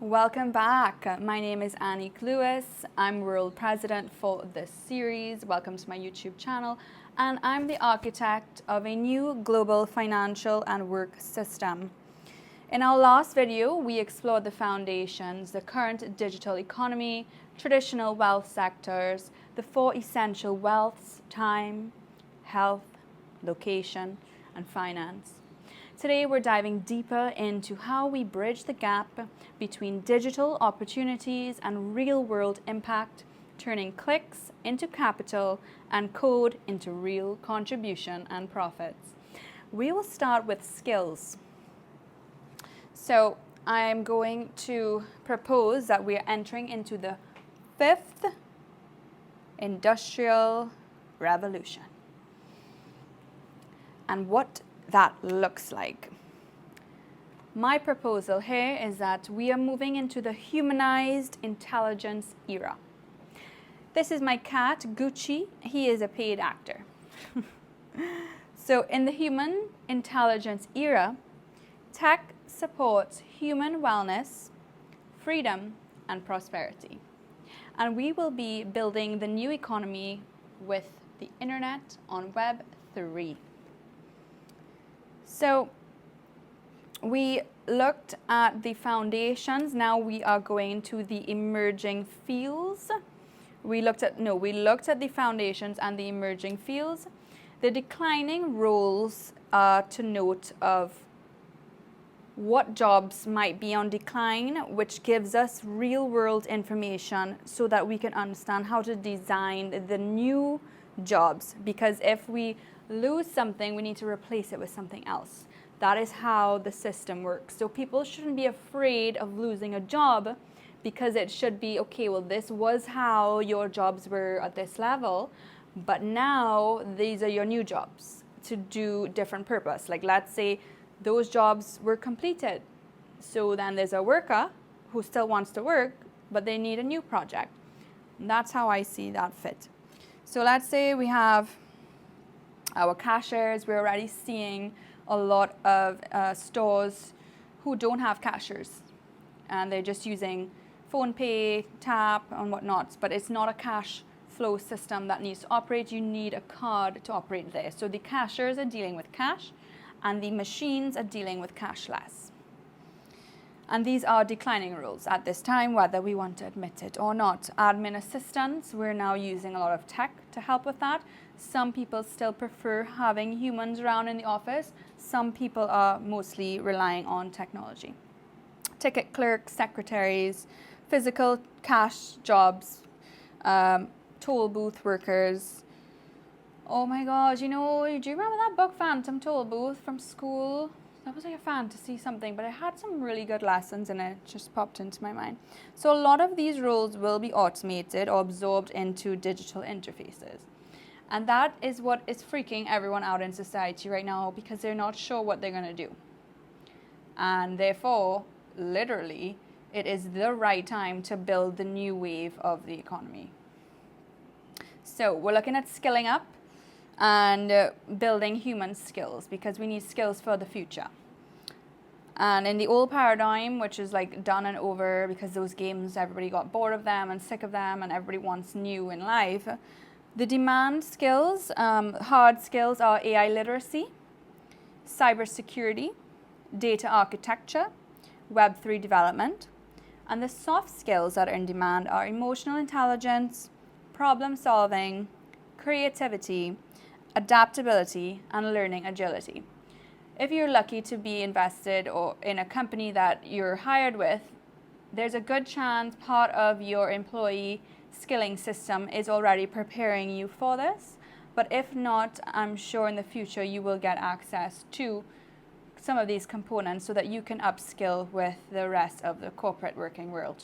Welcome back. My name is Annick Lewis. I'm World President for this series. Welcome to my YouTube channel. And I'm the architect of a new global financial and work system. In our last video, we explored the foundations, the current digital economy, traditional wealth sectors, the four essential wealths: time, health, location, and finance. Today, we're diving deeper into how we bridge the gap between digital opportunities and real-world impact, turning clicks into capital and code into real contribution and profits. We will start with skills. So I'm going to propose that we are entering into the fifth industrial revolution. And what that looks like. My proposal here is that we are moving into the humanized intelligence era. This is my cat, Gucci. He is a paid actor. So in the human intelligence era, tech supports human wellness, freedom, and prosperity. And we will be building the new economy with the internet on Web 3. So we looked at the foundations. Now we are going to the emerging fields. We looked at the foundations and the emerging fields. The declining roles to note of what jobs might be on decline, which gives us real world information so that we can understand how to design the new jobs. Because if we lose something, we need to replace it with something else. That is how the system works. So people shouldn't be afraid of losing a job, because it should be, okay, well, this was how your jobs were at this level, but now these are your new jobs to do different purpose. Like, let's say those jobs were completed. So then there's a worker who still wants to work, but they need a new project. And that's how I see that fit. So let's say we have our cashiers. We're already seeing a lot of stores who don't have cashiers, and they're just using phone pay, tap, and whatnot, but it's not a cash flow system that needs to operate. You need a card to operate there. So the cashiers are dealing with cash, and the machines are dealing with cashless. And these are declining roles at this time, whether we want to admit it or not. Admin assistants, we're now using a lot of tech to help with that. Some people still prefer having humans around in the office. Some people are mostly relying on technology. Ticket clerks, secretaries, physical cash jobs, toll booth workers. Oh my gosh, do you remember that book, Phantom Toll Booth, from school? That was like a fantasy something, but it had some really good lessons in it. Just popped into my mind. So a lot of these roles will be automated or absorbed into digital interfaces. And that is what is freaking everyone out in society right now, because they're not sure what they're going to do. And therefore, literally, it is the right time to build the new wave of the economy. So we're looking at skilling up and building human skills, because we need skills for the future. And in the old paradigm, which is like done and over, because those games, everybody got bored of them and sick of them, and everybody wants new in life, the demand skills, hard skills, are AI literacy, cybersecurity, data architecture, Web3 development. And the soft skills that are in demand are emotional intelligence, problem solving, creativity, adaptability, and learning agility. If you're lucky to be invested or in a company that you're hired with, there's a good chance part of your employee skilling system is already preparing you for this. But if not, I'm sure in the future you will get access to some of these components so that you can upskill with the rest of the corporate working world.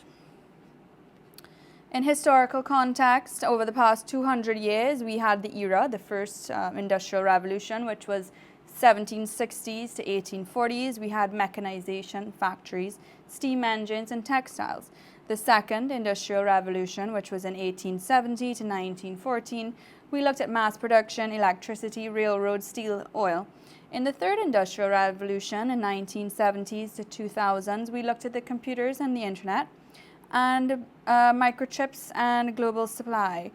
In historical context, over the past 200 years, we had the era, the first industrial revolution, which was 1760s to 1840s. We had mechanization, factories, steam engines, and textiles. The second industrial revolution, which was in 1870 to 1914, we looked at mass production, electricity, railroads, steel, oil. In the third industrial revolution in 1970s to 2000s, we looked at the computers and the internet, and microchips and global supply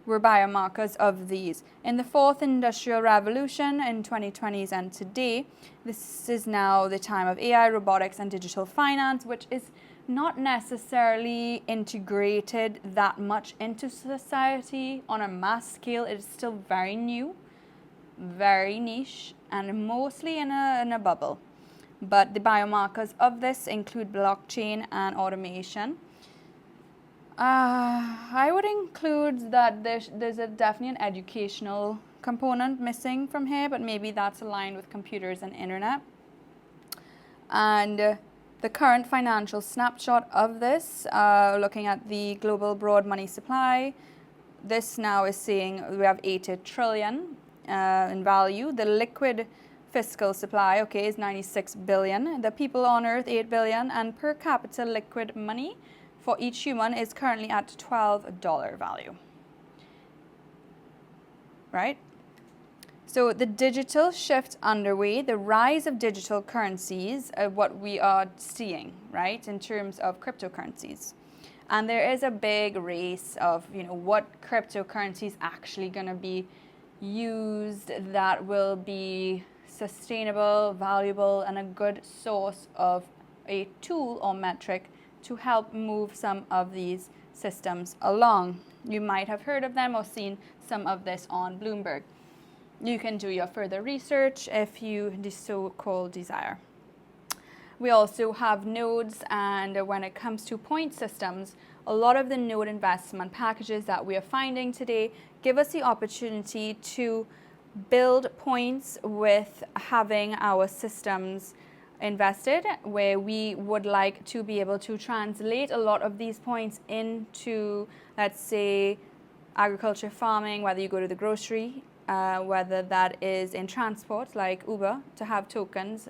were biomarkers of these. In the fourth industrial revolution in 2020s and today, this is now the time of AI, robotics, and digital finance, which is not necessarily integrated that much into society on a mass scale. It is still very new, very niche, and mostly in a bubble. But the biomarkers of this include blockchain and automation. I would include that there's definitely an educational component missing from here, but maybe that's aligned with computers and internet. And the current financial snapshot of this, looking at the global broad money supply, this now is saying we have 80 trillion in value. The liquid fiscal supply, okay, is 96 billion. The people on earth, 8 billion. And per capita liquid money for each human is currently at $12 value. Right? So the digital shift underway, the rise of digital currencies, what we are seeing, right, in terms of cryptocurrencies. And there is a big race of, what cryptocurrencies actually going to be used that will be sustainable, valuable, and a good source of a tool or metric to help move some of these systems along. You might have heard of them or seen some of this on Bloomberg. You can do your further research if you so-called desire. We also have nodes, and when it comes to point systems, a lot of the node investment packages that we are finding today give us the opportunity to build points with having our systems invested, where we would like to be able to translate a lot of these points into, let's say, agriculture, farming, whether you go to the grocery, whether that is in transport like Uber, to have tokens,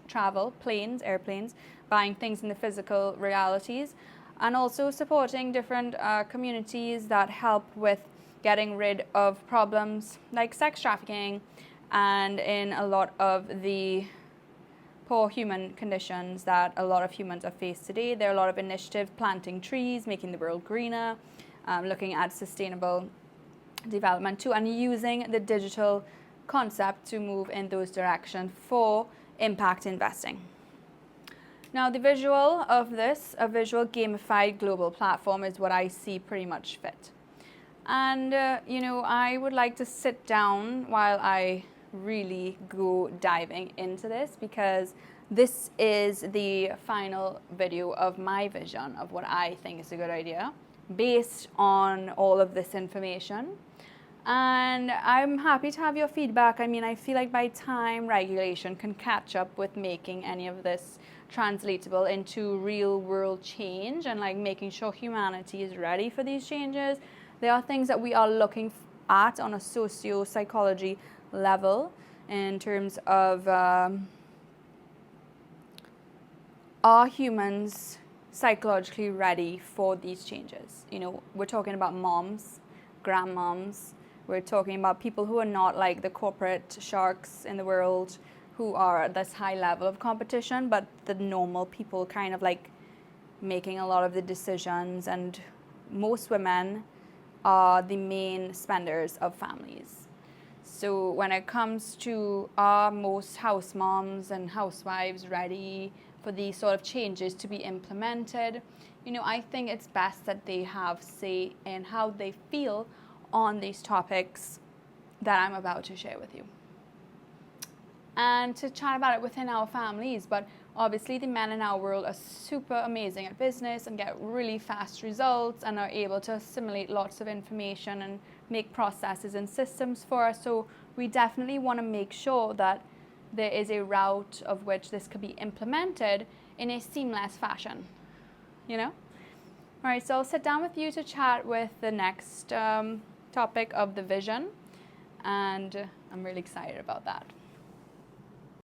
travel, planes, airplanes, buying things in the physical realities, and also supporting different communities that help with getting rid of problems like sex trafficking and in a lot of the poor human conditions that a lot of humans are faced today. There are a lot of initiatives, planting trees, making the world greener, looking at sustainable development too, and using the digital concept to move in those directions for impact investing. Now, the visual of this, a visual gamified global platform, is what I see pretty much fit. And, I would like to sit down while I really go diving into this, because this is the final video of my vision of what I think is a good idea based on all of this information. And I'm happy to have your feedback. I feel like by time regulation can catch up with making any of this translatable into real world change and like making sure humanity is ready for these changes, there are things that we are looking at on a socio-psychology level in terms of are humans psychologically ready for these changes? We're talking about moms, grandmoms. We're talking about people who are not like the corporate sharks in the world who are at this high level of competition, but the normal people kind of like making a lot of the decisions. And most women are the main spenders of families. So when it comes to are most house moms and housewives ready for these sort of changes to be implemented, I think it's best that they have say in how they feel on these topics that I'm about to share with you. And to chat about it within our families, but obviously the men in our world are super amazing at business and get really fast results and are able to assimilate lots of information and make processes and systems for us. So we definitely want to make sure that there is a route of which this could be implemented in a seamless fashion, All right, so I'll sit down with you to chat with the next topic of the vision, and I'm really excited about that.